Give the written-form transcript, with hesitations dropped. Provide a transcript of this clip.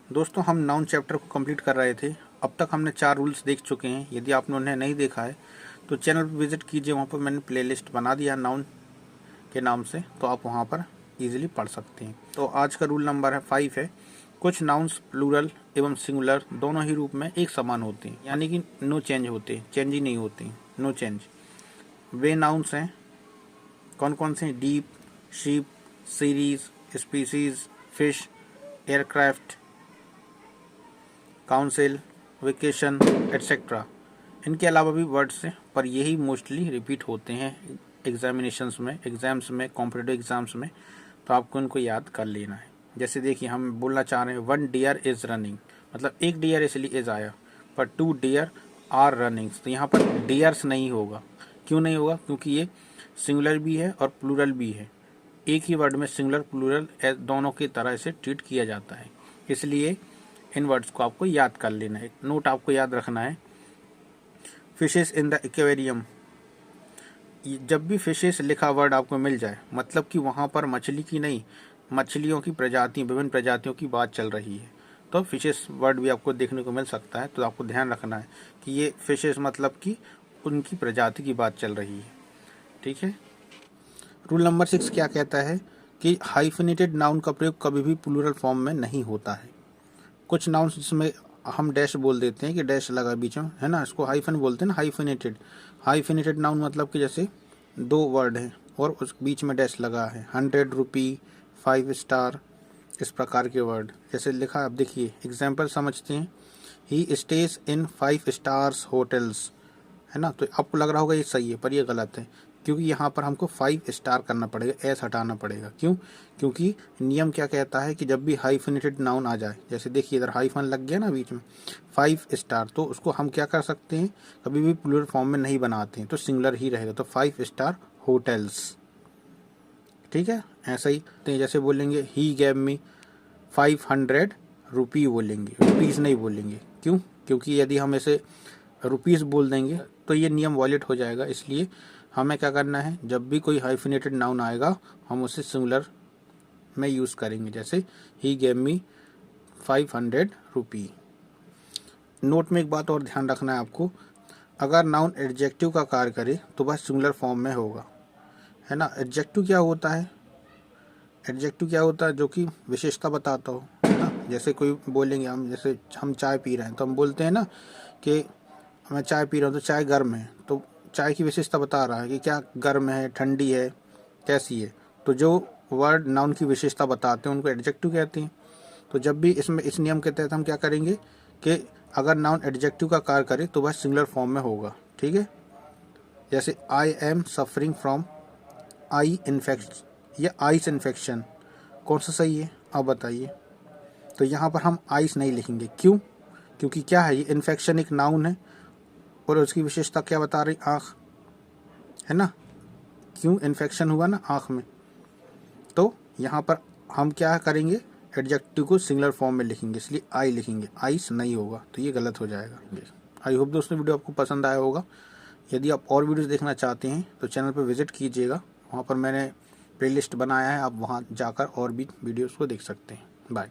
दोस्तों हम noun chapter को कंप्लीट कर रहे थे। अब तक हमने 4 रूल्स देख चुके हैं। यदि आपने उन्हें नहीं देखा है तो चैनल पर विजिट कीजिए, वहाँ पर मैंने प्लेलिस्ट बना दिया नाउन के नाम से, तो आप वहाँ पर इजीली पढ़ सकते हैं। तो आज का रूल नंबर 5 है, कुछ नाउन्स प्लूरल एवं सिंगुलर दोनों ही रूप में एक समान होते हैं, यानी कि नो चेंज होते, चेंज ही नहीं होते, नो चेंज। वे नाउन्स हैं कौन कौन से? Deep, sheep, series, species, fish, aircraft, council, vacation, etcetera. इनके अलावा भी वर्ड्स हैं, पर यही मोस्टली रिपीट होते हैं एग्जामिनेशंस में, एग्ज़ाम्स में, कॉम्पिटिटिव एग्ज़ाम्स में, तो आपको इनको याद कर लेना है। जैसे देखिए, हम बोलना चाह रहे हैं 1 डियर इज़ रनिंग, मतलब एक डियर इसलिए इज़ आया, पर 2 डियर आर रनिंग, तो यहाँ पर डियर्स नहीं होगा। क्यों नहीं होगा? क्योंकि ये सिंगुलर भी है और प्लूरल भी है। एक ही वर्ड में सिंगुलर प्लूरल दोनों की तरह इसे ट्रीट किया जाता है, इसलिए इन वर्ड्स को आपको याद कर लेना है। नोट आपको याद रखना है, फिशेस इन द एक्वेरियम। जब भी फिशेस लिखा वर्ड आपको मिल जाए, मतलब कि वहाँ पर मछली की नहीं, मछलियों की प्रजाति, विभिन्न प्रजातियों की बात चल रही है, तो फिशेस वर्ड भी आपको देखने को मिल सकता है। तो आपको ध्यान रखना है कि ये फिशेस मतलब कि उनकी प्रजाति की बात चल रही है। ठीक है। रूल नंबर 6 क्या कहता है कि हाइफिनेटेड नाउन का प्रयोग कभी भी प्लूरल फॉर्म में नहीं होता है। कुछ नाउन्स जिसमें हम डैश बोल देते हैं कि डैश लगा बीच में, है ना, इसको हाइफन बोलते हैं ना, हाइफिनेटेड। हाइफिनेटेड नाउन मतलब कि जैसे 2 वर्ड हैं और उस बीच में डैश लगा है, 100 रुपी, 5 स्टार, इस प्रकार के वर्ड जैसे लिखा है। अब देखिए एग्जाम्पल समझते हैं। ही स्टेज इन 5 स्टार्स होटल्स, है ना, तो आपको लग रहा होगा ये सही है, पर ये गलत है, क्योंकि यहाँ पर हमको 5 स्टार करना पड़ेगा, एस हटाना पड़ेगा। क्यों? क्योंकि नियम क्या कहता है कि जब भी हाइफिनेटेड नाउन आ जाए, जैसे देखिए इधर हाइफन लग गया ना बीच में, 5 स्टार, तो उसको हम क्या कर सकते हैं, कभी भी प्लूरल फॉर्म में नहीं बनाते हैं, तो सिंगुलर ही रहेगा, तो 5 स्टार होटल्स। ठीक है, ऐसा ही तो जैसे बोलेंगे ही गैव मी 500 रुपी, बोलेंगे, रुपीज़ नहीं बोलेंगे। क्यों? क्योंकि यदि हम ऐसे रुपीज़ बोल देंगे तो ये नियम वॉलिड हो जाएगा। इसलिए हमें क्या करना है, जब भी कोई हाइफिनेटेड नाउन आएगा हम उसे सिंगुलर में यूज़ करेंगे। जैसे he gave me 500 rupee. Note में एक बात और ध्यान रखना है आपको, अगर नाउन एडजेक्टिव का कार्य करे तो वह सिंगुलर फॉर्म में होगा, है ना। एडजेक्टिव क्या होता है? एडजेक्टिव क्या होता है? जो कि विशेषता बताता हो, है ना। जैसे कोई बोलेंगे, हम जैसे हम चाय पी रहे हैं तो हम बोलते हैं ना कि मैं चाय पी रहा हूँ, तो चाय गर्म है, तो चाय की विशेषता बता रहा है कि क्या गर्म है, ठंडी है, कैसी है। तो जो वर्ड नाउन की विशेषता बताते हैं उनको एडजेक्टिव कहते हैं। तो जब भी इसमें इस नियम के तहत हम क्या करेंगे कि अगर नाउन एडजेक्टिव का कार्य करे तो वह सिंगुलर फॉर्म में होगा। ठीक है। जैसे I am suffering from eye infection या आइस इन्फेक्शन, कौन सा सही है आप बताइए? तो यहाँ पर हम आइस नहीं लिखेंगे। क्यों? क्योंकि क्या है, ये इन्फेक्शन एक नाउन है और उसकी विशेषता क्या बता रही, आँख, है ना। क्यों? इन्फेक्शन हुआ ना आँख में, तो यहाँ पर हम क्या करेंगे, एडजेक्टिव को सिंगुलर फॉर्म में लिखेंगे, इसलिए आई लिखेंगे, आइस नहीं होगा, तो ये गलत हो जाएगा। आई होप दोस्तों वीडियो आपको पसंद आया होगा। यदि आप और वीडियोस देखना चाहते हैं तो चैनल पर विजिट कीजिएगा, वहाँ पर मैंने प्लेलिस्ट बनाया है, आप वहाँ जाकर और भी वीडियोस को देख सकते हैं। बाय।